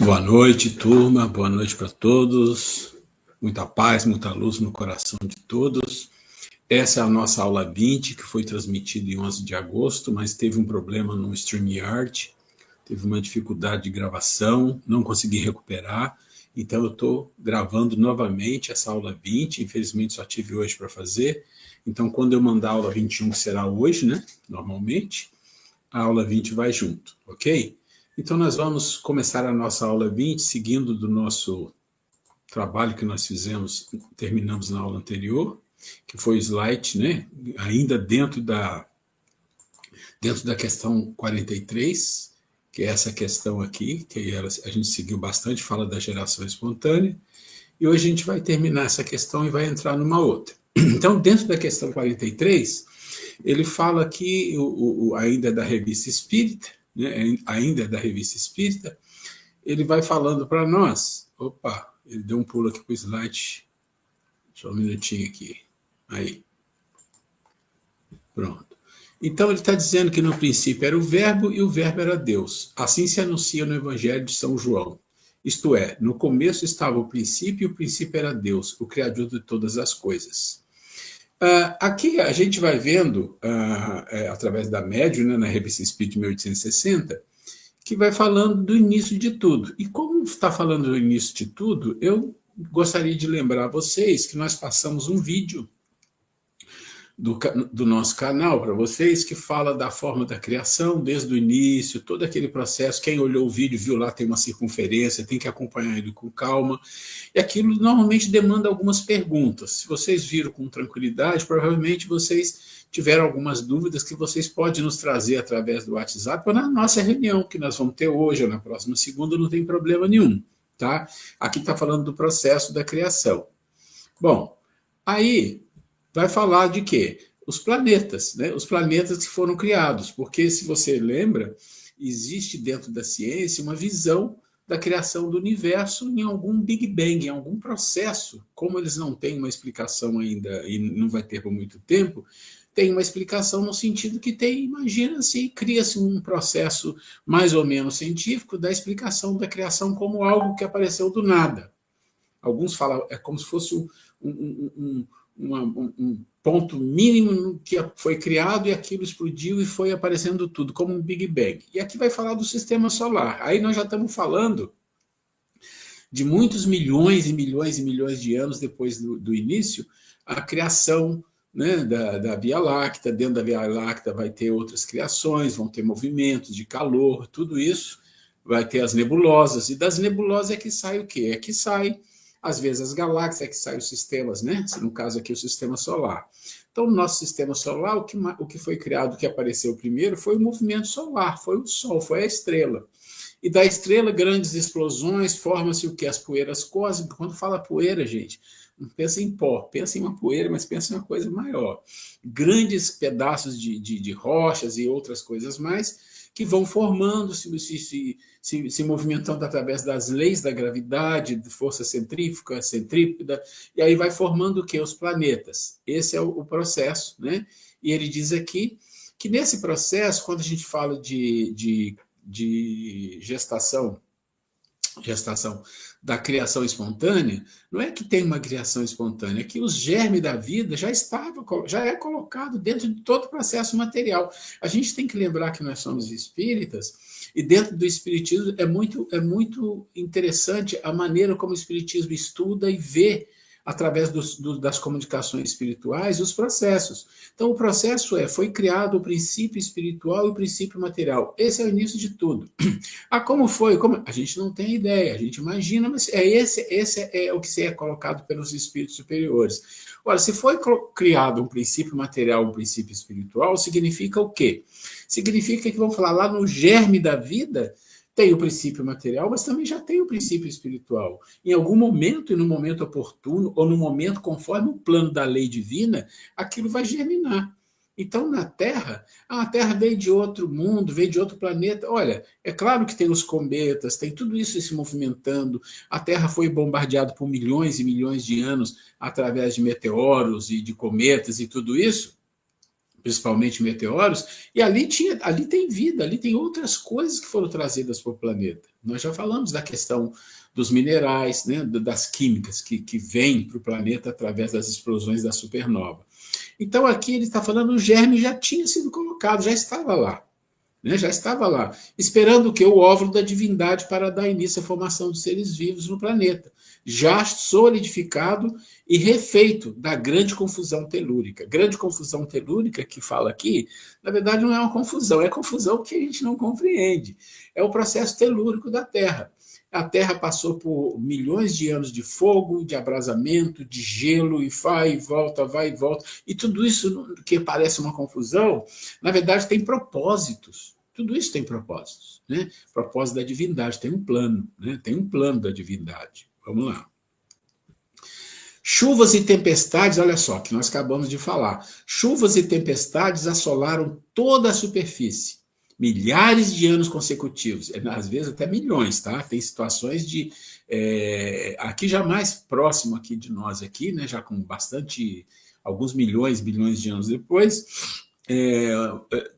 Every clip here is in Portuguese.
Boa noite, turma. Boa noite para todos. Muita paz, muita luz no coração de todos. Essa é a nossa aula 20, que foi transmitida em 11 de agosto, mas teve um problema no StreamYard, teve uma dificuldade de gravação, não consegui recuperar, então eu estou gravando novamente essa aula 20, infelizmente só tive hoje para fazer, então quando eu mandar a aula 21, que será hoje, né, normalmente, a aula 20 vai junto, ok? Então, nós vamos começar a nossa aula 20, seguindo do nosso trabalho que nós fizemos, terminamos na aula anterior, que foi o slide, né? Ainda dentro da questão 43, que é essa questão aqui, que a gente seguiu bastante, fala da geração espontânea, e hoje a gente vai terminar essa questão e vai entrar numa outra. Então, dentro da questão 43, ele fala aqui, ainda da Revista Espírita, né, ainda da Revista Espírita, ele vai falando para nós. Opa, ele deu um pulo aqui para o slide. Só um minutinho aqui. Aí. Pronto. Então ele está dizendo que no princípio era o verbo e o verbo era Deus. Assim se anuncia no Evangelho de São João. Isto é, no começo estava o princípio e o princípio era Deus, o Criador de todas as coisas. Aqui a gente vai vendo, através da Médium, né, na Revista Espírita de 1860, que vai falando do início de tudo. E como está falando do início de tudo, eu gostaria de lembrar a vocês que nós passamos um vídeo do nosso canal para vocês, que fala da forma da criação, desde o início, todo aquele processo. Quem olhou o vídeo viu lá, tem uma circunferência, tem que acompanhar ele com calma. E aquilo normalmente demanda algumas perguntas. Se vocês viram com tranquilidade, provavelmente vocês tiveram algumas dúvidas que vocês podem nos trazer através do WhatsApp ou na nossa reunião, que nós vamos ter hoje ou na próxima segunda, não tem problema nenhum. Tá? Aqui está falando do processo da criação. Bom, aí vai falar de quê? Os planetas, né? Os planetas que foram criados, porque se você lembra, existe dentro da ciência uma visão da criação do universo em algum Big Bang, em algum processo. Como eles não têm uma explicação ainda, e não vai ter por muito tempo, tem uma explicação no sentido que tem, imagina-se, cria-se um processo mais ou menos científico da explicação da criação como algo que apareceu do nada. Alguns falam, é como se fosse um ponto mínimo que foi criado e aquilo explodiu e foi aparecendo tudo, como um Big Bang. E aqui vai falar do sistema solar. Aí nós já estamos falando de muitos milhões e milhões e milhões de anos depois do início, a criação, né, da Via Láctea. Dentro da Via Láctea vai ter outras criações, vão ter movimentos de calor, tudo isso. Vai ter as nebulosas, e das nebulosas é que sai o quê? É que sai às vezes as galáxias, é que saem os sistemas, né? No caso aqui, o sistema solar. Então, no nosso sistema solar, o que foi criado, o que apareceu primeiro, foi o movimento solar, foi o Sol, foi a estrela. E da estrela, grandes explosões, forma-se o que? As poeiras cósmicas. Quando fala poeira, gente, não pensa em pó, pensa em uma poeira, mas pensa em uma coisa maior. Grandes pedaços de rochas e outras coisas mais, que vão formando, se movimentando através das leis da gravidade, de força centrífuga, centrípeta, e aí vai formando o quê? Os planetas. Esse é o processo, né? E ele diz aqui que nesse processo, quando a gente fala de gestação da criação espontânea, não é que tem uma criação espontânea, é que os germes da vida já é colocado dentro de todo o processo material. A gente tem que lembrar que nós somos espíritas, e dentro do espiritismo é muito interessante a maneira como o espiritismo estuda e vê através das comunicações espirituais, os processos. Então, o processo foi criado o princípio espiritual e o princípio material. Esse é o início de tudo. Como foi? A gente não tem ideia, a gente imagina, mas esse é o que é colocado pelos espíritos superiores. Ora, se foi criado um princípio material, um princípio espiritual, significa o quê? Significa que, vamos falar, lá no germe da vida, tem o princípio material, mas também já tem o princípio espiritual. Em algum momento, e no momento oportuno, ou no momento conforme o plano da lei divina, aquilo vai germinar. Então, na Terra, a Terra veio de outro mundo, veio de outro planeta. Olha, é claro que tem os cometas, tem tudo isso se movimentando. A Terra foi bombardeada por milhões e milhões de anos através de meteoros e de cometas e tudo isso. principalmente meteoros, e ali tem vida, ali tem outras coisas que foram trazidas para o planeta. Nós já falamos da questão dos minerais, né, das químicas que vêm para o planeta através das explosões da supernova. Então aqui ele está falando, o germe já tinha sido colocado, já estava lá. Né, já estava lá, esperando que o óvulo da divindade para dar início à formação dos seres vivos no planeta, já solidificado e refeito da grande confusão telúrica. Grande confusão telúrica que fala aqui, na verdade não é uma confusão, é confusão que a gente não compreende. É o processo telúrico da Terra. A Terra passou por milhões de anos de fogo, de abrasamento, de gelo, e vai e volta. E tudo isso que parece uma confusão, na verdade tem propósitos. Tudo isso tem propósitos. Né? Propósito da divindade, tem um plano. Né? Tem um plano da divindade. Vamos lá. Chuvas e tempestades, olha só, que nós acabamos de falar. Chuvas e tempestades assolaram toda a superfície. Milhares de anos consecutivos, às vezes até milhões, tá? Tem situações de... aqui já mais próximo aqui de nós, aqui, né, já com bastante... alguns bilhões de anos depois,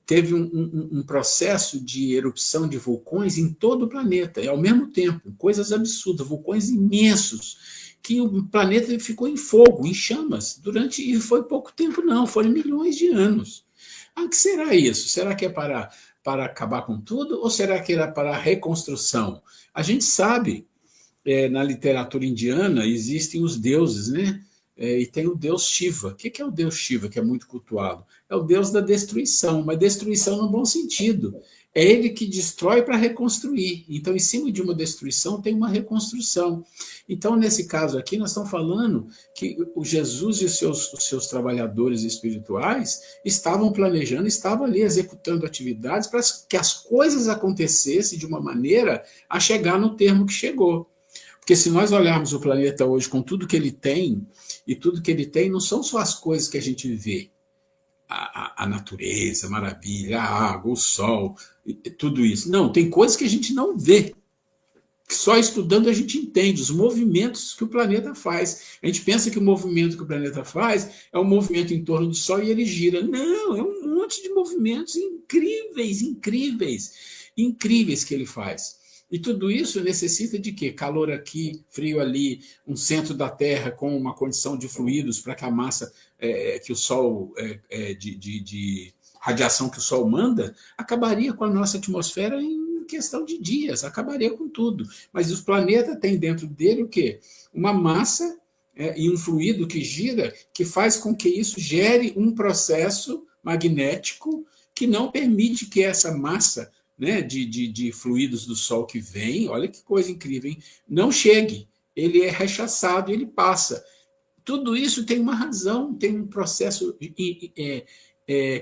teve um processo de erupção de vulcões em todo o planeta, e ao mesmo tempo, coisas absurdas, vulcões imensos, que o planeta ficou em fogo, em chamas, e foi pouco tempo não, foram milhões de anos. O que será isso? Será que é para acabar com tudo, ou será que era para a reconstrução? A gente sabe, na literatura indiana, existem os deuses, né? E tem o deus Shiva. O que é o deus Shiva, que é muito cultuado? É o deus da destruição, mas destruição no bom sentido. É ele que destrói para reconstruir. Então, em cima de uma destruição, tem uma reconstrução. Então, nesse caso aqui, nós estamos falando que o Jesus e os seus trabalhadores espirituais estavam planejando, estavam ali executando atividades para que as coisas acontecessem de uma maneira a chegar no termo que chegou. Porque se nós olharmos o planeta hoje com tudo que ele tem, e tudo que ele tem não são só as coisas que a gente vê, a natureza, a maravilha, a água, o sol, tudo isso. Não, tem coisas que a gente não vê. Só estudando a gente entende os movimentos que o planeta faz. A gente pensa que o movimento que o planeta faz é um movimento em torno do Sol e ele gira. Não, é um monte de movimentos incríveis, incríveis, incríveis que ele faz. E tudo isso necessita de quê? Calor aqui, frio ali, um centro da Terra com uma condição de fluidos para que a massa que o Sol, de radiação que o Sol manda, acabaria com a nossa atmosfera em questão de dias, acabaria com tudo. Mas o planeta tem dentro dele o quê? Uma massa e um fluido que gira, que faz com que isso gere um processo magnético que não permite que essa massa, né, de fluidos do Sol que vem, olha que coisa incrível, hein? Não chegue, ele é rechaçado e ele passa. Tudo isso tem uma razão, tem um processo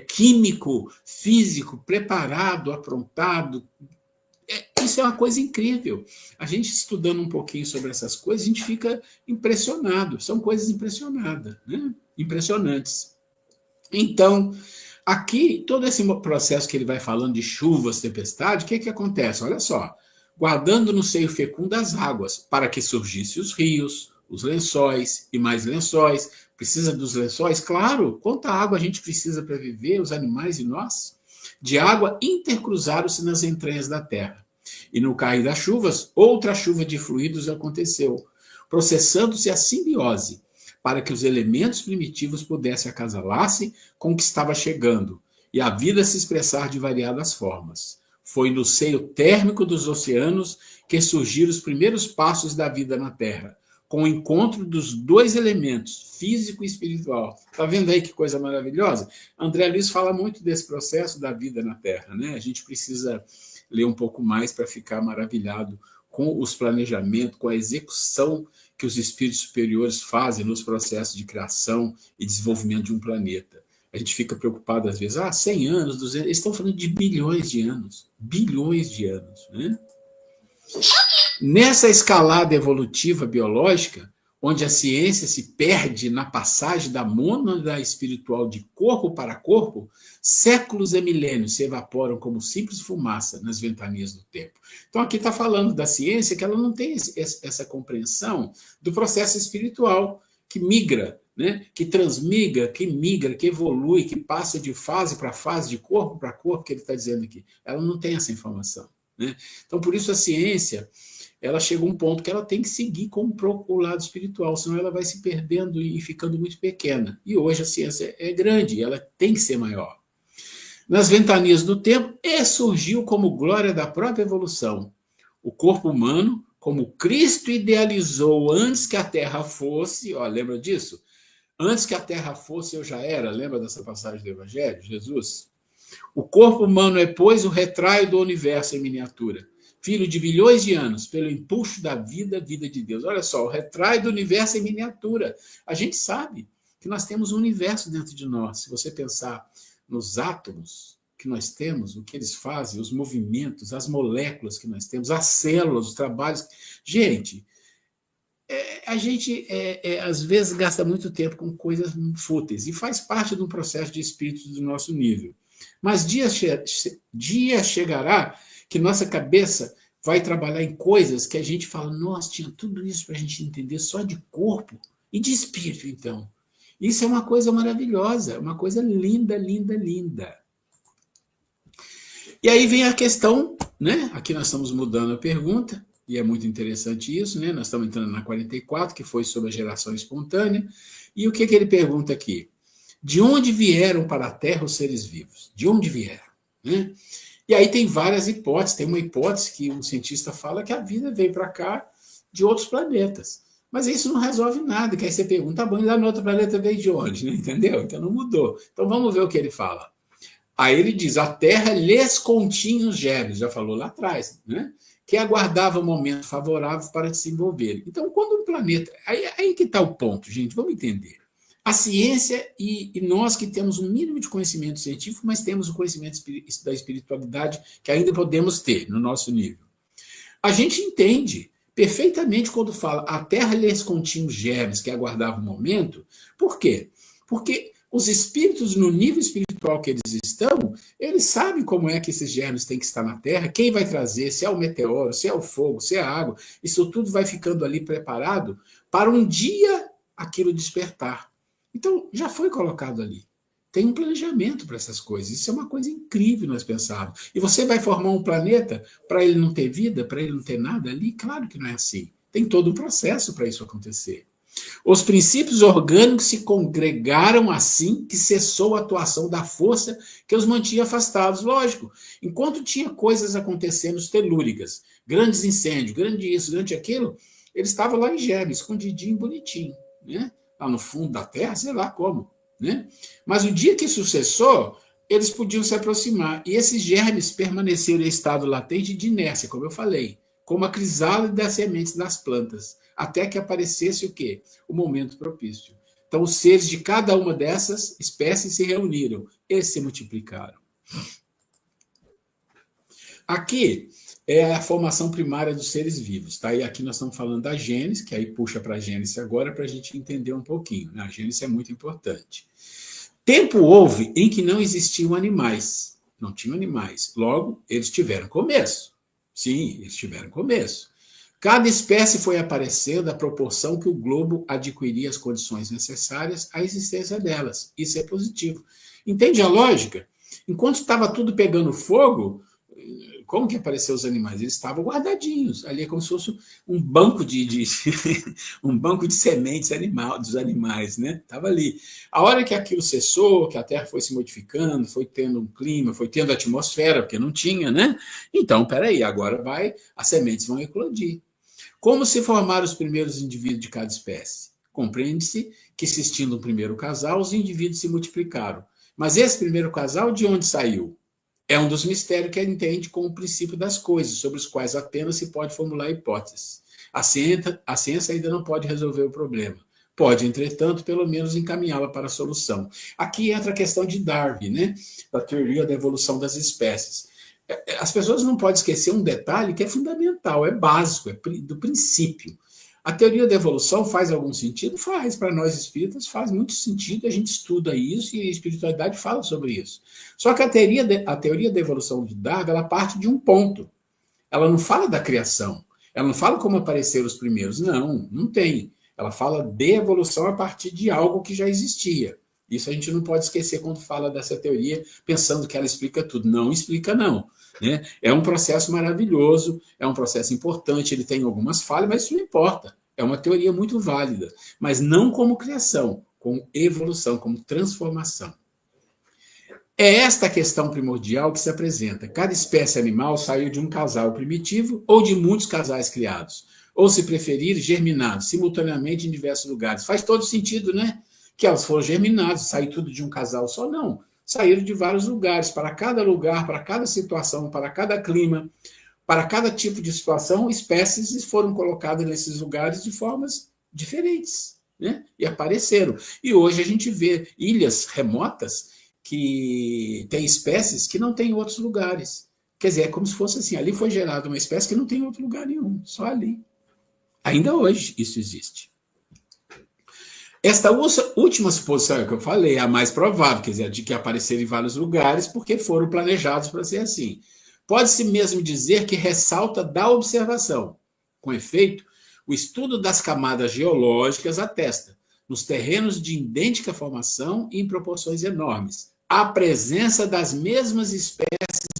químico, físico, preparado, aprontado. Isso é uma coisa incrível. A gente estudando um pouquinho sobre essas coisas, a gente fica impressionado. São coisas impressionadas, né? Impressionantes. Então, aqui, todo esse processo que ele vai falando de chuvas, tempestade, o que acontece? Olha só, guardando no seio fecundo as águas, para que surgissem os rios, os lençóis e mais lençóis. Precisa dos lençóis? Claro, quanta água a gente precisa para viver, os animais e nós? De água intercruzaram-se nas entranhas da terra. E no cair das chuvas, outra chuva de fluidos aconteceu, processando-se a simbiose, para que os elementos primitivos pudessem acasalar-se com o que estava chegando, e a vida se expressar de variadas formas. Foi no seio térmico dos oceanos que surgiram os primeiros passos da vida na Terra, com o encontro dos dois elementos, físico e espiritual. Está vendo aí que coisa maravilhosa? André Luiz fala muito desse processo da vida na Terra, né? A gente precisa ler um pouco mais para ficar maravilhado com os planejamentos, com a execução que os espíritos superiores fazem nos processos de criação e desenvolvimento de um planeta. A gente fica preocupado às vezes, 100 anos, 200, eles estão falando de bilhões de anos, né? Nessa escalada evolutiva biológica, onde a ciência se perde na passagem da mônada espiritual de corpo para corpo, séculos e milênios se evaporam como simples fumaça nas ventanias do tempo. Então aqui está falando da ciência que ela não tem essa compreensão do processo espiritual que migra, né, que transmigra, que migra, que evolui, que passa de fase para fase, de corpo para corpo, que ele está dizendo aqui. Ela não tem essa informação. Né? Então, por isso a ciência, ela chega a um ponto que ela tem que seguir como o lado espiritual, senão ela vai se perdendo e ficando muito pequena. E hoje a ciência é grande, ela tem que ser maior. Nas ventanias do tempo, surgiu como glória da própria evolução. O corpo humano, como Cristo idealizou antes que a Terra fosse, lembra disso? Antes que a Terra fosse, eu já era, lembra dessa passagem do Evangelho? Jesus. O corpo humano é, pois, o retraio do universo em miniatura. Filho de bilhões de anos, pelo impulso da vida, vida de Deus. Olha só, o retraio do universo em miniatura. A gente sabe que nós temos um universo dentro de nós. Se você pensar nos átomos que nós temos, o que eles fazem, os movimentos, as moléculas que nós temos, as células, os trabalhos. Gente, a gente às vezes gasta muito tempo com coisas fúteis e faz parte de um processo de espírito do nosso nível. Mas dia chegará que nossa cabeça vai trabalhar em coisas que a gente fala, nossa, tinha tudo isso para a gente entender só de corpo e de espírito, então. Isso é uma coisa maravilhosa, uma coisa linda, linda, linda. E aí vem a questão, né? Aqui nós estamos mudando a pergunta, e é muito interessante isso, né? Nós estamos entrando na 44, que foi sobre a geração espontânea, e o que ele pergunta aqui? De onde vieram para a Terra os seres vivos? De onde vieram? Né? E aí tem várias hipóteses. Tem uma hipótese que um cientista fala que a vida veio para cá de outros planetas. Mas isso não resolve nada, que aí você pergunta, tá bom, e lá no outro planeta veio de onde? Né? Entendeu? Então não mudou. Então vamos ver o que ele fala. Aí ele diz, a Terra lhes continha os germes, já falou lá atrás, né? Que aguardava o momento favorável para desenvolver. Então, quando um planeta... Aí que está o ponto, gente, vamos entender. A ciência e nós que temos um mínimo de conhecimento científico, mas temos o conhecimento da espiritualidade que ainda podemos ter no nosso nível. A gente entende perfeitamente quando fala a Terra lhes continha os germes que aguardava o momento. Por quê? Porque os espíritos, no nível espiritual que eles estão, eles sabem como é que esses germes têm que estar na Terra, quem vai trazer, se é o meteoro, se é o fogo, se é a água, isso tudo vai ficando ali preparado para um dia aquilo despertar. Então, já foi colocado ali. Tem um planejamento para essas coisas. Isso é uma coisa incrível nós pensarmos. E você vai formar um planeta para ele não ter vida, para ele não ter nada ali? Claro que não é assim. Tem todo um processo para isso acontecer. Os princípios orgânicos se congregaram assim que cessou a atuação da força que os mantinha afastados. Lógico, enquanto tinha coisas acontecendo telúricas, grandes incêndios, grande isso, grande aquilo, ele estava lá em germe, escondidinho, bonitinho, né? Lá no fundo da terra, sei lá como, né? Mas o dia que isso cessou, eles podiam se aproximar, e esses germes permaneceram em estado latente de inércia, como eu falei, como a crisálida das sementes das plantas, até que aparecesse o quê? O momento propício. Então, os seres de cada uma dessas espécies se reuniram, eles se multiplicaram. Aqui é a formação primária dos seres vivos, tá? E aqui nós estamos falando da Gênese, que aí puxa para a Gênese agora para a gente entender um pouquinho. Né? A Gênese é muito importante. Tempo houve em que não existiam animais, não tinham animais. Logo, eles tiveram começo. Sim, eles tiveram começo. Cada espécie foi aparecendo à proporção que o globo adquiria as condições necessárias à existência delas. Isso é positivo. Entende a lógica? Enquanto estava tudo pegando fogo, como que apareceram os animais? Eles estavam guardadinhos. Ali é como se fosse um banco um banco de sementes dos animais, né? Estava ali. A hora que aquilo cessou, que a Terra foi se modificando, foi tendo um clima, foi tendo atmosfera, porque não tinha, né? Então, peraí, agora as sementes vão eclodir. Como se formaram os primeiros indivíduos de cada espécie? Compreende-se que, existindo um primeiro casal, os indivíduos se multiplicaram. Mas esse primeiro casal, de onde saiu? É um dos mistérios que a gente entende como o princípio das coisas, sobre os quais apenas se pode formular hipóteses. A ciência ainda não pode resolver o problema. Pode, entretanto, pelo menos encaminhá-la para a solução. Aqui entra a questão de Darwin, né? Da teoria da evolução das espécies. As pessoas não podem esquecer um detalhe que é fundamental, é básico, é do princípio. A teoria da evolução faz algum sentido? Faz. Para nós espíritas faz muito sentido, a gente estuda isso e a espiritualidade fala sobre isso. Só que a teoria da evolução de Darwin, ela parte de um ponto. Ela não fala da criação, ela não fala como apareceram os primeiros. Não tem. Ela fala de evolução a partir de algo que já existia. Isso a gente não pode esquecer quando fala dessa teoria, pensando que ela explica tudo. Não explica, não. Né? É um processo maravilhoso, é um processo importante, ele tem algumas falhas, mas isso não importa. É uma teoria muito válida, mas não como criação, como evolução, como transformação. É esta a questão primordial que se apresenta. Cada espécie animal saiu de um casal primitivo ou de muitos casais criados, ou, se preferir, germinados simultaneamente em diversos lugares. Faz todo sentido, né? Que elas foram germinadas, saiu tudo de um casal só, não. Saíram de vários lugares, para cada situação, para cada clima, para cada tipo de situação, espécies foram colocadas nesses lugares de formas diferentes, né? E apareceram. E hoje a gente vê ilhas remotas que têm espécies que não tem em outros lugares. Quer dizer, é como se fosse assim, ali foi gerada uma espécie que não tem em outro lugar nenhum, só ali. Ainda hoje isso existe. Esta última suposição que eu falei é a mais provável, quer dizer, de que apareceram em vários lugares porque foram planejados para ser assim. Pode-se mesmo dizer que ressalta da observação. Com efeito, o estudo das camadas geológicas atesta, nos terrenos de idêntica formação e em proporções enormes, a presença das mesmas espécies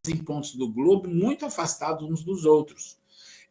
em pontos do globo muito afastados uns dos outros.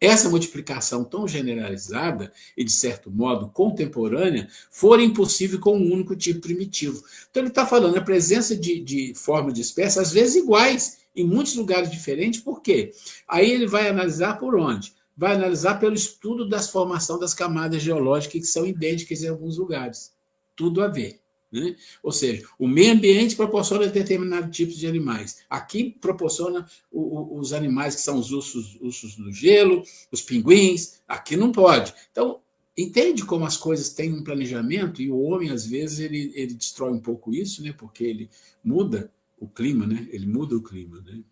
Essa multiplicação tão generalizada e, de certo modo, contemporânea, fora impossível com um único tipo primitivo. Então, ele está falando a presença de forma de espécies, às vezes iguais, em muitos lugares diferentes. Por quê? Aí ele vai analisar por onde? Vai analisar pelo estudo da formação das camadas geológicas que são idênticas em alguns lugares. Tudo a ver. Né? Ou seja, o meio ambiente proporciona determinados tipos de animais. Aqui proporciona os animais que são os ursos do gelo, os pinguins. Aqui não pode. Então, entende como as coisas têm um planejamento e o homem, às vezes, ele destrói um pouco isso, né? Porque ele muda o clima, né? Ele muda o clima. Né?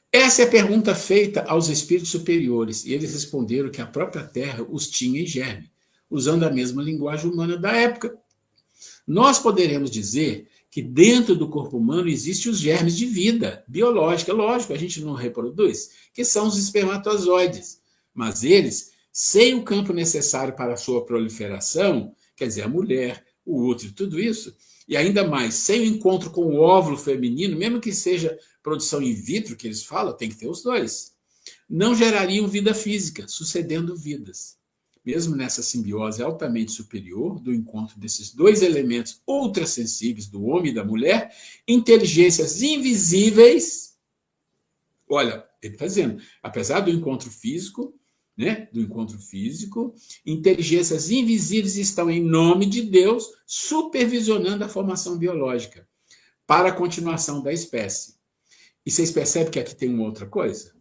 Essa é a pergunta feita aos espíritos superiores e eles responderam que a própria Terra os tinha em germe, usando a mesma linguagem humana da época. Nós poderemos dizer que dentro do corpo humano existem os germes de vida biológica, lógico, a gente não reproduz, que são os espermatozoides. Mas eles, sem o campo necessário para a sua proliferação, quer dizer, a mulher, o útero, tudo isso, e ainda mais, sem o encontro com o óvulo feminino, mesmo que seja produção in vitro, que eles falam, tem que ter os dois, não gerariam vida física, sucedendo vidas. Mesmo nessa simbiose altamente superior do encontro desses dois elementos ultrassensíveis do homem e da mulher, inteligências invisíveis, olha, ele está dizendo, apesar do encontro físico, né, inteligências invisíveis estão em nome de Deus supervisionando a formação biológica para a continuação da espécie. E vocês percebem que aqui tem uma outra coisa?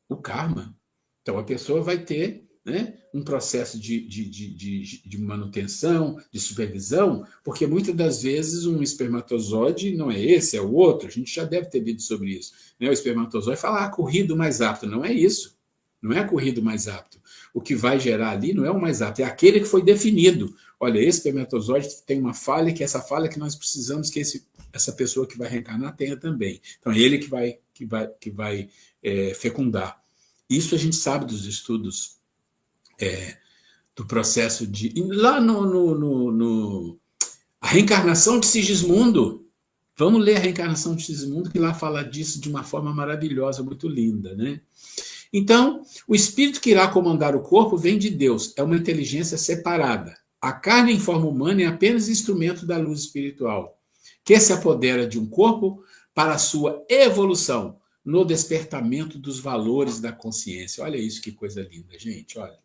O karma. Então a pessoa vai ter, né, um processo de manutenção, de supervisão, porque muitas das vezes um espermatozoide não é esse, é o outro. A gente já deve ter lido sobre isso. Né? O espermatozoide fala, corrido mais apto. Não é isso. Não é corrido mais apto. O que vai gerar ali não é o mais apto, é aquele que foi definido. Olha, esse espermatozoide tem uma falha, que essa falha que nós precisamos que essa pessoa que vai reencarnar tenha também. Então é ele que vai fecundar. Isso a gente sabe dos estudos do processo de... Lá a reencarnação de Sigismundo. Vamos ler a reencarnação de Sigismundo, que lá fala disso de uma forma maravilhosa, muito linda. Né? Então, o espírito que irá comandar o corpo vem de Deus, é uma inteligência separada. A carne em forma humana é apenas instrumento da luz espiritual, que se apodera de um corpo para a sua evolução, no despertamento dos valores da consciência. Olha isso, que coisa linda, gente. Olha.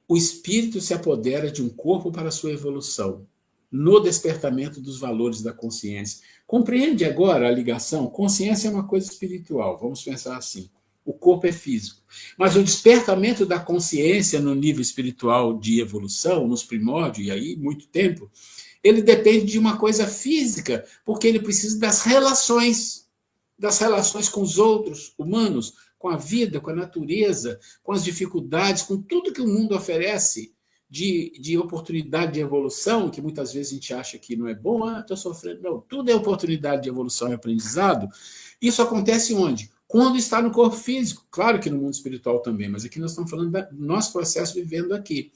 O espírito se apodera de um corpo para a sua evolução, no despertamento dos valores da consciência. Compreende agora a ligação? Consciência é uma coisa espiritual, vamos pensar assim. O corpo é físico. Mas o despertamento da consciência no nível espiritual de evolução, nos primórdios, e aí muito tempo, ele depende de uma coisa física, porque ele precisa das relações com os outros humanos, com a vida, com a natureza, com as dificuldades, com tudo que o mundo oferece de oportunidade de evolução, que muitas vezes a gente acha que não é bom, estou sofrendo. Não, tudo é oportunidade de evolução e aprendizado. Isso acontece onde? quando está no corpo físico. Claro que no mundo espiritual também, mas aqui nós estamos falando do nosso processo vivendo aqui.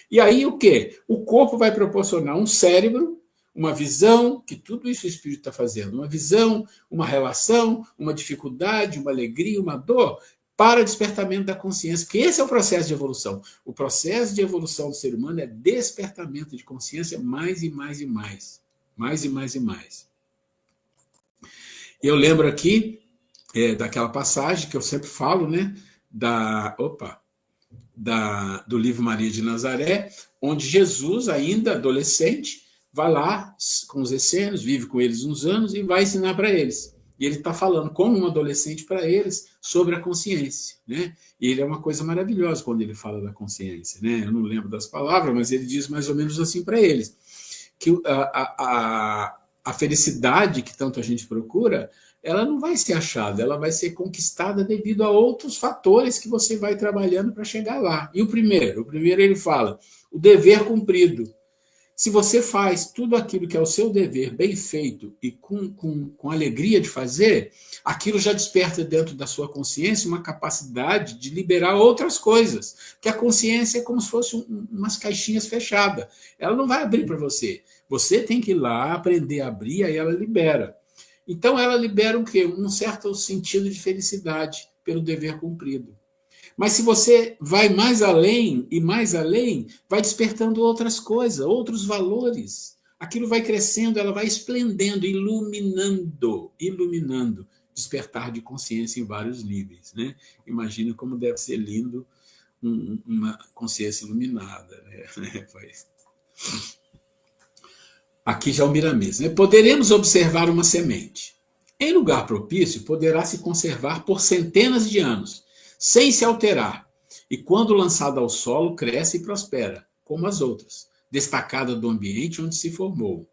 E aí o quê? O corpo vai proporcionar um cérebro, uma visão, que tudo isso o espírito está fazendo, uma visão, uma relação, uma dificuldade, uma alegria, uma dor, para despertamento da consciência, porque esse é o processo de evolução. O processo de evolução do ser humano é despertamento de consciência mais e mais e mais. Mais e mais e mais. Eu lembro aqui daquela passagem que eu sempre falo, né? Do livro Maria de Nazaré, onde Jesus, ainda adolescente, vai lá com os essênios, vive com eles uns anos e vai ensinar para eles. E ele está falando como um adolescente para eles sobre a consciência, né? E ele é uma coisa maravilhosa quando ele fala da consciência, né? Eu não lembro das palavras, mas ele diz mais ou menos assim para eles, que a felicidade que tanto a gente procura, ela não vai ser achada, ela vai ser conquistada devido a outros fatores que você vai trabalhando para chegar lá. E o primeiro ele fala, o dever cumprido. Se você faz tudo aquilo que é o seu dever bem feito e com alegria de fazer, aquilo já desperta dentro da sua consciência uma capacidade de liberar outras coisas. Porque a consciência é como se fosse umas caixinhas fechadas. Ela não vai abrir para você. Você tem que ir lá, aprender a abrir, aí ela libera. Então ela libera o quê? Um certo sentido de felicidade pelo dever cumprido. Mas se você vai mais além e mais além, vai despertando outras coisas, outros valores. Aquilo vai crescendo, ela vai esplendendo, iluminando, despertar de consciência em vários níveis, né? Imagina como deve ser lindo uma consciência iluminada, né? Aqui já é o Miramês, né? Poderemos observar uma semente. Em lugar propício, poderá se conservar por centenas de anos, sem se alterar, e quando lançada ao solo, cresce e prospera, como as outras, destacada do ambiente onde se formou.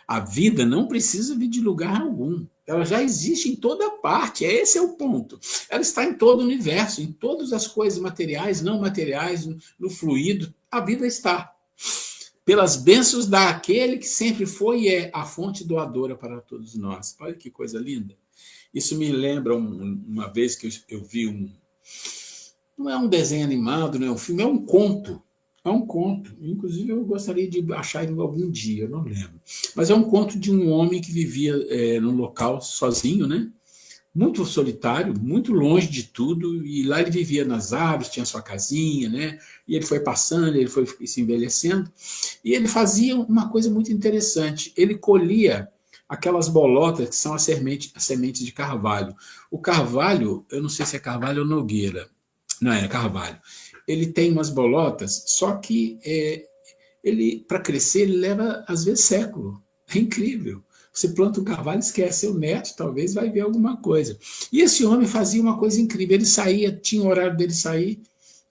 A vida não precisa vir de lugar algum, ela já existe em toda parte, esse é o ponto. Ela está em todo o universo, em todas as coisas materiais, não materiais, no fluido, a vida está. Pelas bênçãos daquele que sempre foi e é a fonte doadora para todos nós. Olha que coisa linda. Isso me lembra uma vez que eu vi não é um desenho animado, não é um filme, é um conto. É um conto. Inclusive, eu gostaria de achar ele algum dia, eu não lembro. Mas é um conto de um homem que vivia num local sozinho, né? Muito solitário, muito longe de tudo, e lá ele vivia nas árvores, tinha sua casinha, né? E ele foi passando, ele foi se envelhecendo, e ele fazia uma coisa muito interessante. Ele colhia aquelas bolotas que são as sementes de carvalho. O carvalho, eu não sei se é carvalho ou nogueira, não é carvalho. Ele tem umas bolotas, só que ele, para crescer, ele leva, às vezes, século. É incrível. Você planta um carvalho, esquece, seu neto talvez vai ver alguma coisa. E esse homem fazia uma coisa incrível. Ele saía, tinha o horário dele sair,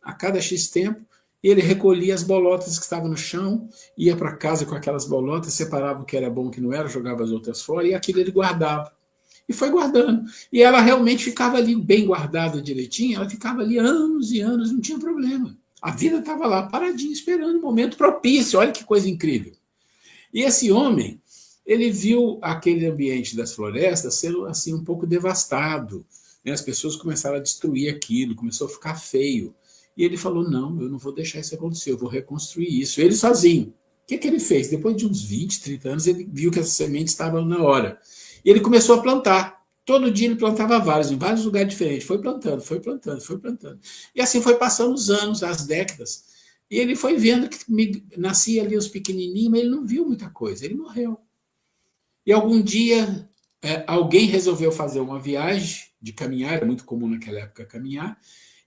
a cada X tempo, e ele recolhia as bolotas que estavam no chão, ia para casa com aquelas bolotas, separava o que era bom e o que não era, jogava as outras fora, e aquilo ele guardava. E foi guardando. E ela realmente ficava ali bem guardada direitinho, ela ficava ali anos e anos, não tinha problema. A vida estava lá, paradinha, esperando um momento propício. Olha que coisa incrível. E esse homem, ele viu aquele ambiente das florestas sendo assim um pouco devastado, né? As pessoas começaram a destruir aquilo, começou a ficar feio. E ele falou, não, eu não vou deixar isso acontecer, eu vou reconstruir isso. Ele sozinho. O que ele fez? Depois de uns 20, 30 anos, ele viu que essa semente estava na hora. E ele começou a plantar. Todo dia ele plantava vários, em vários lugares diferentes. Foi plantando, foi plantando, foi plantando. E assim foi passando os anos, as décadas. E ele foi vendo que nascia ali os pequenininhos, mas ele não viu muita coisa. Ele morreu. E algum dia, alguém resolveu fazer uma viagem de caminhar, era muito comum naquela época caminhar,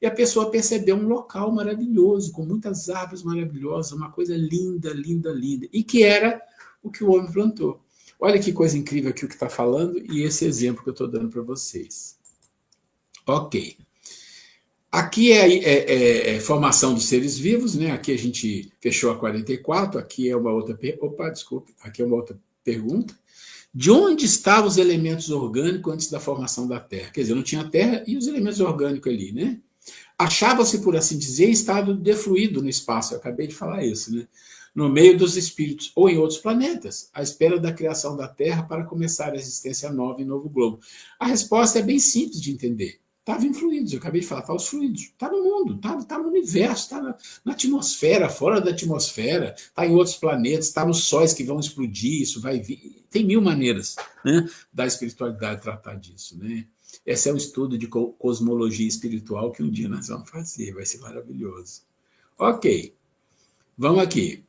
e a pessoa percebeu um local maravilhoso, com muitas árvores maravilhosas, uma coisa linda, linda, linda, e que era o que o homem plantou. Olha que coisa incrível aqui o que está falando, e esse exemplo que eu estou dando para vocês. Ok. Aqui é formação dos seres vivos, né? Aqui a gente fechou a 44, aqui é uma outra... Opa, desculpe, aqui é uma outra pergunta. De onde estavam os elementos orgânicos antes da formação da Terra? Quer dizer, não tinha Terra e os elementos orgânicos ali, né? Achava-se, por assim dizer, em estado defluído no espaço, eu acabei de falar isso, né? No meio dos espíritos, ou em outros planetas, à espera da criação da Terra para começar a existência nova em novo globo. A resposta é bem simples de entender. Estava em fluidos, eu acabei de falar, está os fluidos. Está no mundo, está no universo, está na atmosfera, fora da atmosfera, está em outros planetas, está nos sóis que vão explodir, isso vai vir. Tem mil maneiras, né, da espiritualidade tratar disso. Né? Esse é um estudo de cosmologia espiritual que um dia nós vamos fazer, vai ser maravilhoso. Ok, vamos aqui.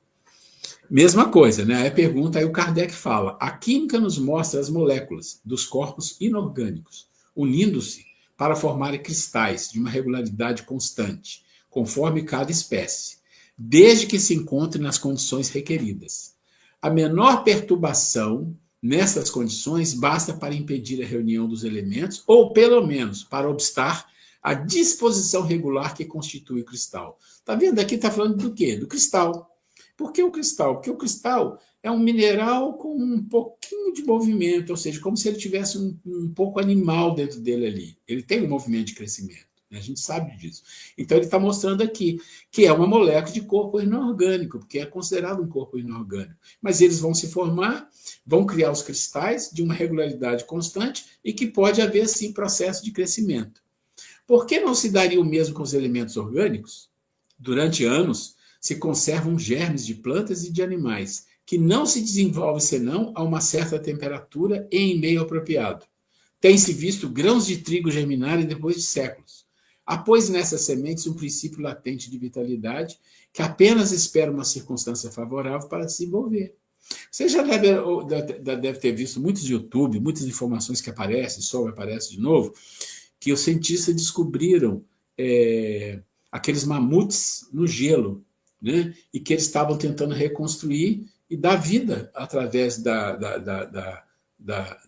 Mesma coisa, né? Aí pergunta, aí o Kardec fala, a química nos mostra as moléculas dos corpos inorgânicos, unindo-se para formarem cristais de uma regularidade constante, conforme cada espécie, desde que se encontre nas condições requeridas. A menor perturbação nessas condições basta para impedir a reunião dos elementos, ou pelo menos para obstar a disposição regular que constitui o cristal. Está vendo? Aqui está falando do quê? Do cristal. Por que o cristal? Porque o cristal é um mineral com um pouquinho de movimento, ou seja, como se ele tivesse um pouco animal dentro dele ali. Ele tem um movimento de crescimento, né? A gente sabe disso. Então, ele está mostrando aqui que é uma molécula de corpo inorgânico, porque é considerado um corpo inorgânico. Mas eles vão se formar, vão criar os cristais de uma regularidade constante e que pode haver, sim, processo de crescimento. Por que não se daria o mesmo com os elementos orgânicos? Durante anos, se conservam germes de plantas e de animais, que não se desenvolvem senão a uma certa temperatura e em meio apropriado. Tem-se visto grãos de trigo germinarem depois de séculos. Há, pois, nessas sementes um princípio latente de vitalidade que apenas espera uma circunstância favorável para desenvolver. Você já deve ter visto muitos YouTube, muitas informações que aparecem, Sol aparece de novo, que os cientistas descobriram aqueles mamutes no gelo, né? E que eles estavam tentando reconstruir e dar vida através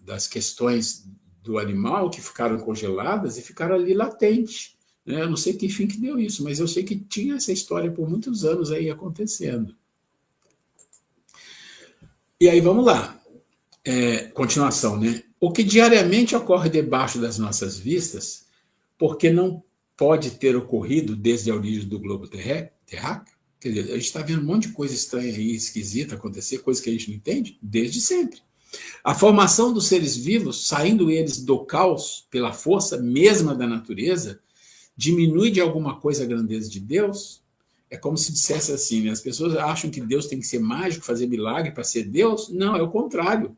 das questões do animal que ficaram congeladas e ficaram ali latentes. Né? Eu não sei que fim que deu isso, mas eu sei que tinha essa história por muitos anos aí acontecendo. E aí vamos lá. Continuação, né? O que diariamente ocorre debaixo das nossas vistas, porque não pode ter ocorrido desde a origem do globo terráqueo. Quer dizer, a gente está vendo um monte de coisa estranha aí, esquisita acontecer, coisa que a gente não entende, desde sempre. A formação dos seres vivos, saindo eles do caos pela força mesma da natureza, diminui de alguma coisa a grandeza de Deus? É como se dissesse assim, né? As pessoas acham que Deus tem que ser mágico, fazer milagre para ser Deus? Não, é o contrário.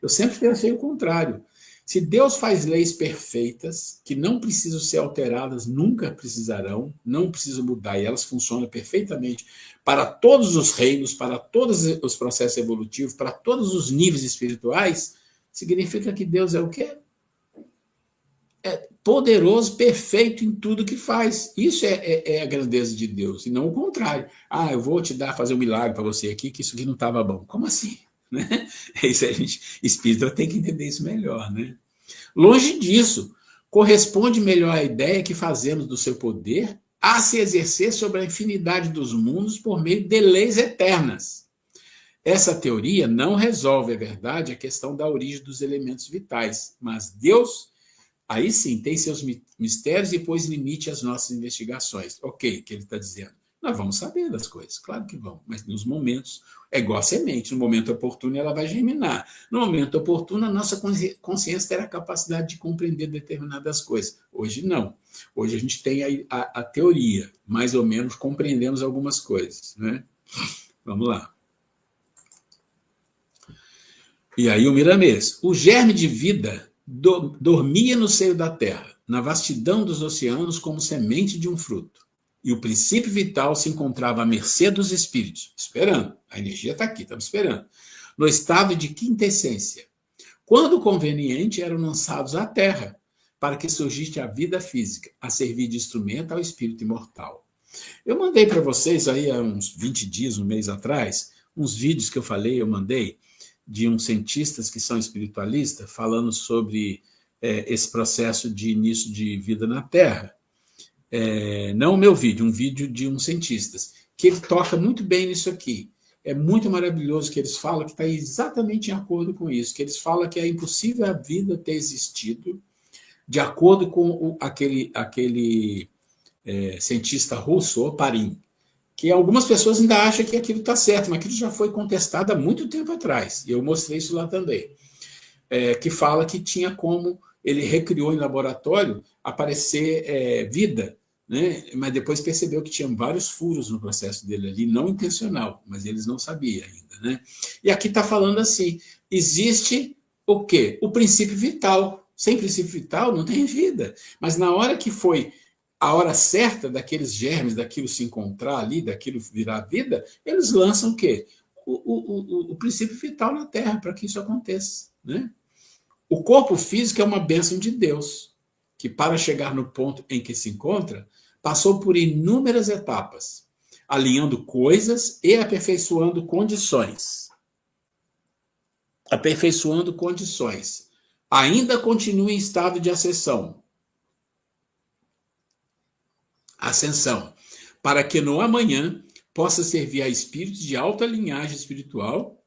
Eu sempre pensei o contrário. Se Deus faz leis perfeitas, que não precisam ser alteradas, nunca precisarão, não precisam mudar, e elas funcionam perfeitamente para todos os reinos, para todos os processos evolutivos, para todos os níveis espirituais, significa que Deus é o quê? É poderoso, perfeito em tudo que faz. Isso é a grandeza de Deus, e não o contrário. Eu vou te fazer um milagre para você aqui, que isso aqui não estava bom. Como assim? Né? Isso a gente, espírita, tem que entender isso melhor, né? Longe disso, corresponde melhor à ideia que fazemos do seu poder a se exercer sobre a infinidade dos mundos por meio de leis eternas. Essa teoria não resolve, é verdade, a questão da origem dos elementos vitais, mas Deus, aí sim, tem seus mistérios e pôs limite às nossas investigações. Ok, que ele está dizendo. Nós vamos saber das coisas, claro que vamos, mas nos momentos, é igual a semente, no momento oportuno ela vai germinar. No momento oportuno, a nossa consciência terá a capacidade de compreender determinadas coisas. Hoje não. Hoje a gente tem a teoria, mais ou menos compreendemos algumas coisas. Né? Vamos lá. E aí o Miramês. O germe de vida dormia no seio da terra, na vastidão dos oceanos, como semente de um fruto. E o princípio vital se encontrava à mercê dos espíritos, esperando. A energia está aqui, estamos esperando. No estado de quintessência. Quando conveniente, eram lançados à terra, para que surgisse a vida física, a servir de instrumento ao espírito imortal. Eu mandei para vocês aí há uns 20 dias, um mês atrás, uns vídeos que eu mandei, de uns cientistas que são espiritualistas, falando sobre esse processo de início de vida na Terra. Não o meu vídeo, um vídeo de uns cientistas, que ele toca muito bem nisso aqui. É muito maravilhoso que eles falam que está exatamente em acordo com isso, que eles falam que é impossível a vida ter existido de acordo com aquele cientista russo, Oparin, que algumas pessoas ainda acham que aquilo está certo, mas aquilo já foi contestado há muito tempo atrás, e eu mostrei isso lá também, que fala que tinha como ele recriou em laboratório aparecer vida, né? Mas depois percebeu que tinha vários furos no processo dele ali, não intencional, mas eles não sabiam ainda, né? E aqui está falando assim, existe o quê? O princípio vital. Sem princípio vital não tem vida. Mas na hora que foi a hora certa daqueles germes, daquilo se encontrar ali, daquilo virar vida, eles lançam o quê? O princípio vital na Terra para que isso aconteça, né? O corpo físico é uma bênção de Deus, que para chegar no ponto em que se encontra, passou por inúmeras etapas, alinhando coisas e aperfeiçoando condições. Aperfeiçoando condições. Ainda continua em estado de ascensão, para que no amanhã possa servir a espíritos de alta linhagem espiritual,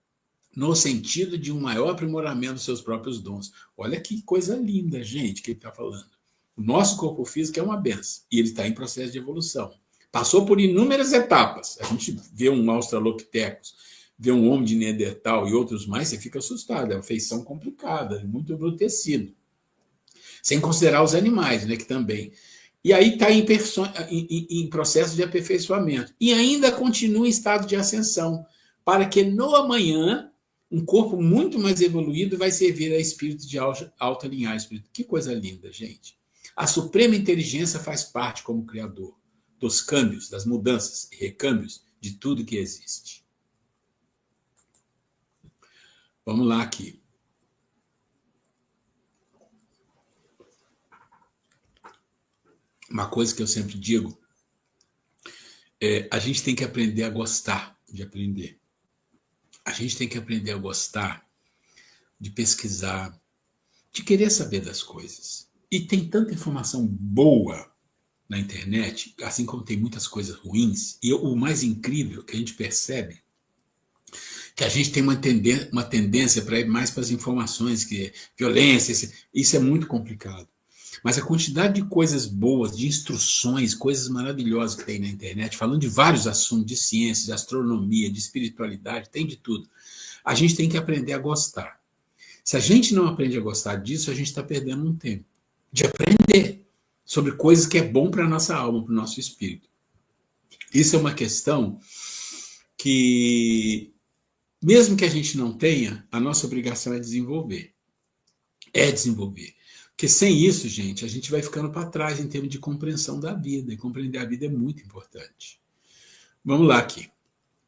no sentido de um maior aprimoramento dos seus próprios dons. Olha que coisa linda, gente, que ele está falando. O nosso corpo físico é uma benção, e ele está em processo de evolução. Passou por inúmeras etapas. A gente vê um Australopithecus, vê um homem de Neandertal e outros mais, você fica assustado, é uma feição complicada, muito embrutecido. Sem considerar os animais, né, que também. E aí está em processo de aperfeiçoamento. E ainda continua em estado de ascensão, para que no amanhã um corpo muito mais evoluído vai servir a espírito de alta linhagem. Que coisa linda, gente. A suprema inteligência faz parte como criador dos câmbios, das mudanças e recâmbios de tudo que existe. Vamos lá aqui. Uma coisa que eu sempre digo é a gente tem que aprender a gostar de aprender. A gente tem que aprender a gostar de pesquisar, de querer saber das coisas. E tem tanta informação boa na internet, assim como tem muitas coisas ruins, e o mais incrível que a gente percebe que a gente tem uma tendência para ir mais para as informações, que é violência, isso é muito complicado. Mas a quantidade de coisas boas, de instruções, coisas maravilhosas que tem na internet, falando de vários assuntos, de ciência, de astronomia, de espiritualidade, tem de tudo. A gente tem que aprender a gostar. Se a gente não aprende a gostar disso, a gente está perdendo um tempo de aprender sobre coisas que é bom para a nossa alma, para o nosso espírito. Isso é uma questão que, mesmo que a gente não tenha, a nossa obrigação é desenvolver. É desenvolver. Porque sem isso, gente, a gente vai ficando para trás em termos de compreensão da vida. E compreender a vida é muito importante. Vamos lá aqui.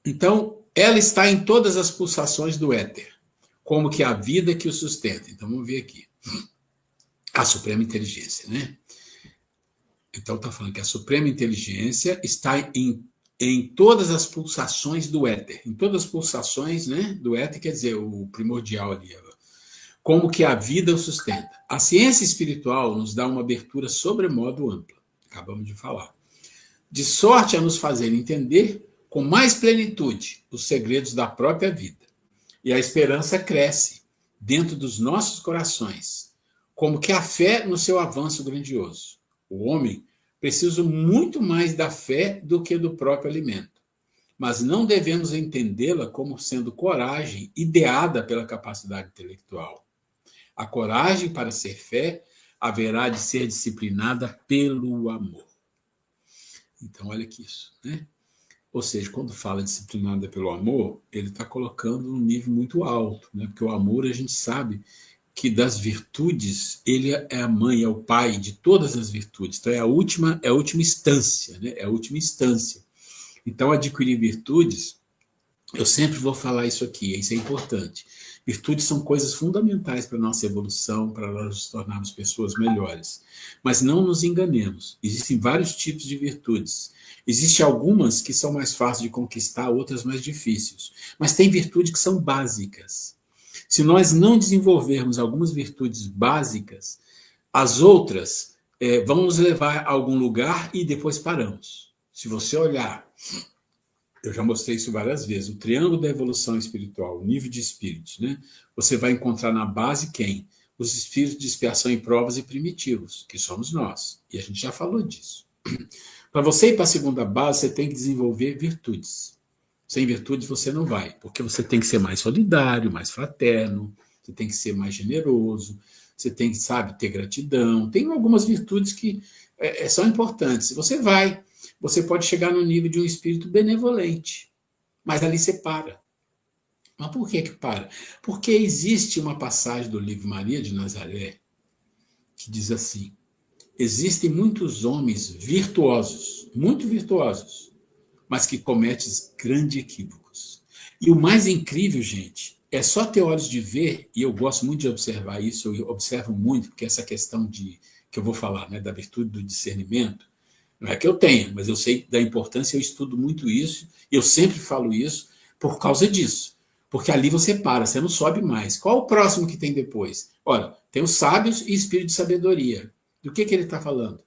Então, ela está em todas as pulsações do éter, como que a vida que o sustenta. Então, vamos ver aqui. A suprema inteligência, né? Então, está falando que a suprema inteligência está em todas as pulsações do éter. Em todas as pulsações, né, do éter, quer dizer, o primordial ali. Como que a vida o sustenta. A ciência espiritual nos dá uma abertura sobremodo ampla. Acabamos de falar. De sorte a nos fazer entender com mais plenitude os segredos da própria vida. E a esperança cresce dentro dos nossos corações, como que a fé no seu avanço grandioso. O homem precisa muito mais da fé do que do próprio alimento, mas não devemos entendê-la como sendo coragem ideada pela capacidade intelectual. A coragem para ser fé haverá de ser disciplinada pelo amor. Então, olha que isso, né? Ou seja, quando fala disciplinada pelo amor, ele está colocando um nível muito alto, né? Porque o amor, a gente sabe que das virtudes, ele é a mãe, é o pai de todas as virtudes. Então, é a última instância, né? É a última instância. Então, adquirir virtudes, eu sempre vou falar isso aqui, isso é importante. Virtudes são coisas fundamentais para a nossa evolução, para nós nos tornarmos pessoas melhores. Mas não nos enganemos, existem vários tipos de virtudes. Existem algumas que são mais fáceis de conquistar, outras mais difíceis. Mas tem virtudes que são básicas. Se nós não desenvolvermos algumas virtudes básicas, as outras vão nos levar a algum lugar e depois paramos. Se você olhar, eu já mostrei isso várias vezes, o triângulo da evolução espiritual, o nível de espíritos, né? Você vai encontrar na base quem? Os espíritos de expiação em provas e primitivos, que somos nós. E a gente já falou disso. Para você ir para a segunda base, você tem que desenvolver virtudes. Sem virtudes você não vai, porque você tem que ser mais solidário, mais fraterno, você tem que ser mais generoso, você tem que, sabe, ter gratidão, tem algumas virtudes que são importantes. Você pode chegar no nível de um espírito benevolente, mas ali você para. Mas por que para? Porque existe uma passagem do livro Maria de Nazaré que diz assim: existem muitos homens virtuosos, muito virtuosos, mas que cometem grandes equívocos. E o mais incrível, gente, é só ter olhos de ver, e eu gosto muito de observar isso, eu observo muito, porque essa questão que eu vou falar, né, da virtude do discernimento, não é que eu tenha, mas eu sei da importância, eu estudo muito isso, e eu sempre falo isso por causa disso. Porque ali você para, você não sobe mais. Qual o próximo que tem depois? Ora, tem os sábios e espírito de sabedoria. Do que ele está falando?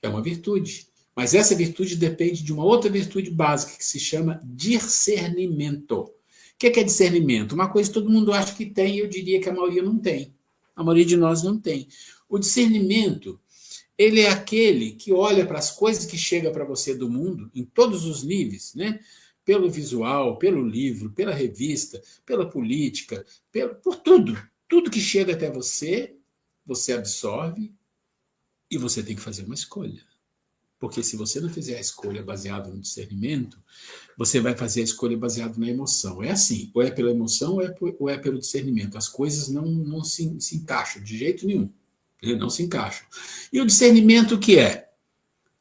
É uma virtude. Mas essa virtude depende de uma outra virtude básica que se chama discernimento. O que é discernimento? Uma coisa que todo mundo acha que tem, e eu diria que a maioria não tem. A maioria de nós não tem. O discernimento, ele é aquele que olha para as coisas que chegam para você do mundo, em todos os níveis, né? Pelo visual, pelo livro, pela revista, pela política, por tudo. Tudo que chega até você, você absorve e você tem que fazer uma escolha. Porque se você não fizer a escolha baseada no discernimento, você vai fazer a escolha baseada na emoção. É assim, ou é pela emoção ou é pelo discernimento. As coisas não se encaixam de jeito nenhum. Não se encaixam. E o discernimento o que é?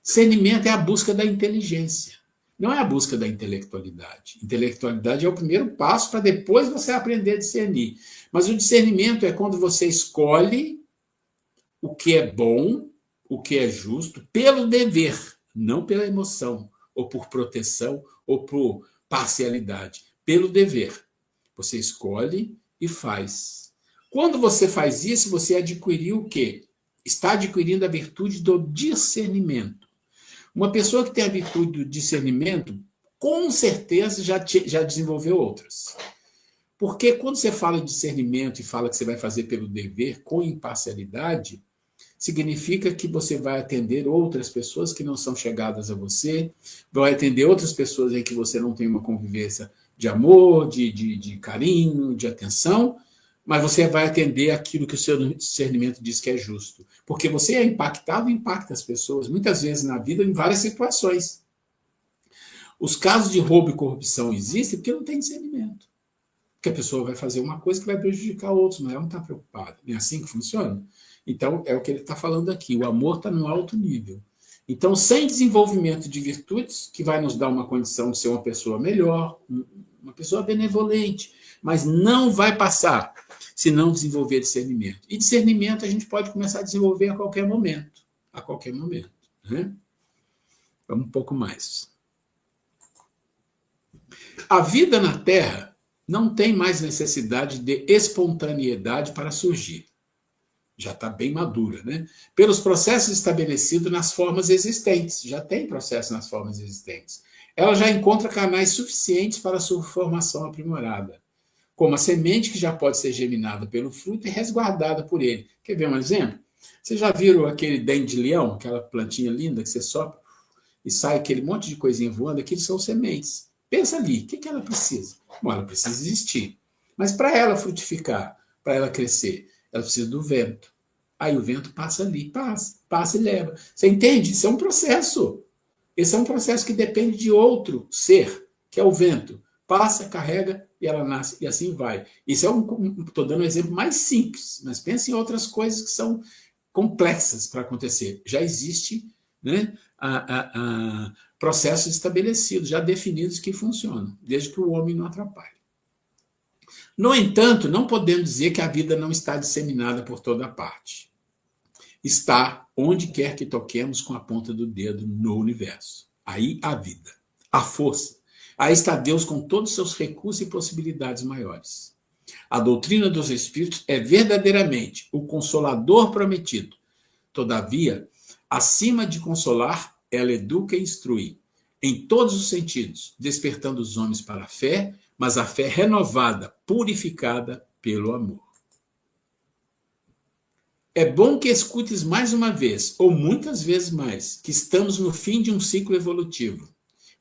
Discernimento é a busca da inteligência. Não é a busca da intelectualidade. Intelectualidade é o primeiro passo para depois você aprender a discernir. Mas o discernimento é quando você escolhe o que é bom, o que é justo, pelo dever, não pela emoção, ou por proteção, ou por parcialidade. Pelo dever. Você escolhe e faz. Quando você faz isso, você adquiriu o quê? Está adquirindo a virtude do discernimento. Uma pessoa que tem a virtude do discernimento, com certeza já desenvolveu outras. Porque quando você fala de discernimento e fala que você vai fazer pelo dever, com imparcialidade, significa que você vai atender outras pessoas que não são chegadas a você, vai atender outras pessoas em que você não tem uma convivência de amor, de carinho, de atenção, mas você vai atender aquilo que o seu discernimento diz que é justo. Porque você é impactado e impacta as pessoas, muitas vezes na vida, em várias situações. Os casos de roubo e corrupção existem porque não tem discernimento. Porque a pessoa vai fazer uma coisa que vai prejudicar outros, mas ela não está preocupada. Não é assim que funciona? Então, é o que ele está falando aqui. O amor está no alto nível. Então, sem desenvolvimento de virtudes, que vai nos dar uma condição de ser uma pessoa melhor, uma pessoa benevolente, mas não vai passar se não desenvolver discernimento. E discernimento a gente pode começar a desenvolver a qualquer momento. A qualquer momento. Né? Vamos um pouco mais. A vida na Terra não tem mais necessidade de espontaneidade para surgir. Já está bem madura, né? Pelos processos estabelecidos nas formas existentes. Já tem processo nas formas existentes. Ela já encontra canais suficientes para a sua formação aprimorada, como a semente que já pode ser geminada pelo fruto e resguardada por ele. Quer ver um exemplo? Vocês já viram aquele dente de leão, aquela plantinha linda que você sopra e sai aquele monte de coisinha voando? Aquilo são sementes. Pensa ali, o que ela precisa? Bom, ela precisa existir. Mas para ela frutificar, para ela crescer, ela precisa do vento. Aí o vento passa ali, passa e leva. Você entende? Isso é um processo. Esse é um processo que depende de outro ser, que é o vento. Passa, carrega e ela nasce, e assim vai. Isso estou dando um exemplo mais simples, mas pense em outras coisas que são complexas para acontecer. Já existe, né, processos estabelecidos, já definidos que funcionam, desde que o homem não atrapalhe. No entanto, não podemos dizer que a vida não está disseminada por toda parte. Está onde quer que toquemos com a ponta do dedo no universo. Aí a vida, a força. Aí está Deus com todos os seus recursos e possibilidades maiores. A doutrina dos Espíritos é verdadeiramente o consolador prometido. Todavia, acima de consolar, ela educa e instrui, em todos os sentidos, despertando os homens para a fé, mas a fé renovada, purificada pelo amor. É bom que escutes mais uma vez, ou muitas vezes mais, que estamos no fim de um ciclo evolutivo,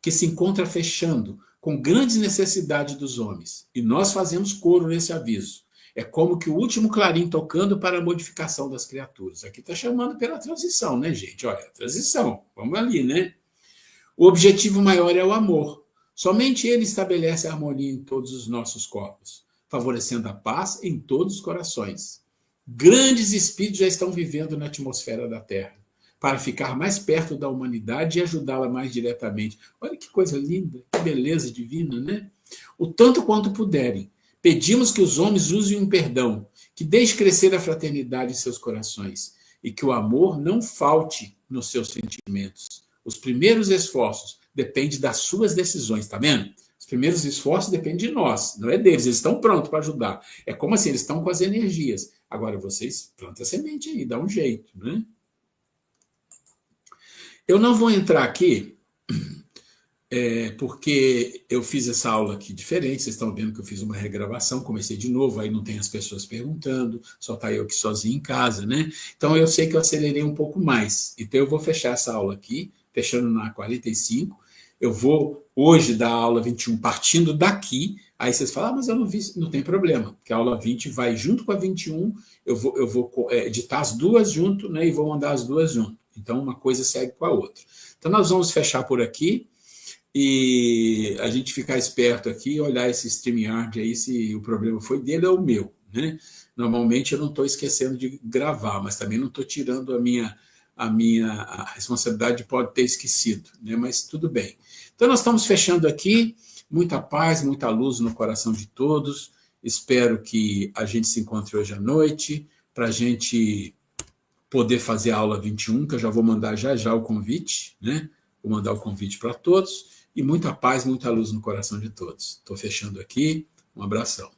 que se encontra fechando com grandes necessidades dos homens. E nós fazemos coro nesse aviso. É como que o último clarim tocando para a modificação das criaturas. Aqui está chamando pela transição, né, gente? Olha, transição, vamos ali, né? O objetivo maior é o amor. Somente ele estabelece a harmonia em todos os nossos corpos, favorecendo a paz em todos os corações. Grandes espíritos já estão vivendo na atmosfera da Terra, para ficar mais perto da humanidade e ajudá-la mais diretamente. Olha que coisa linda, que beleza divina, né? O tanto quanto puderem. Pedimos que os homens usem um perdão, que deixe crescer a fraternidade em seus corações e que o amor não falte nos seus sentimentos. Os primeiros esforços dependem das suas decisões, tá vendo? Os primeiros esforços dependem de nós, não é deles. Eles estão prontos para ajudar. É como assim, eles estão com as energias. Agora vocês plantam a semente aí, dá um jeito, né? Eu não vou entrar aqui, porque eu fiz essa aula aqui diferente, vocês estão vendo que eu fiz uma regravação, comecei de novo, aí não tem as pessoas perguntando, só está eu aqui sozinho em casa, né? Então eu sei que eu acelerei um pouco mais, então eu vou fechar essa aula aqui, fechando na 45, eu vou hoje dar a aula 21 partindo daqui, aí vocês falam, mas eu não vi, não tem problema, porque a aula 20 vai junto com a 21, eu vou editar as duas junto, né, e vou mandar as duas junto. Então, uma coisa segue com a outra. Então, nós vamos fechar por aqui e a gente ficar esperto aqui, olhar esse StreamYard aí, se o problema foi dele ou o meu, né? Normalmente, eu não estou esquecendo de gravar, mas também não estou tirando a responsabilidade, pode ter esquecido, né? Mas tudo bem. Então, nós estamos fechando aqui. Muita paz, muita luz no coração de todos. Espero que a gente se encontre hoje à noite, para a gente poder fazer a aula 21, que eu já vou mandar já o convite, né? Vou mandar o convite para todos, e muita paz, muita luz no coração de todos. Estou fechando aqui, um abração.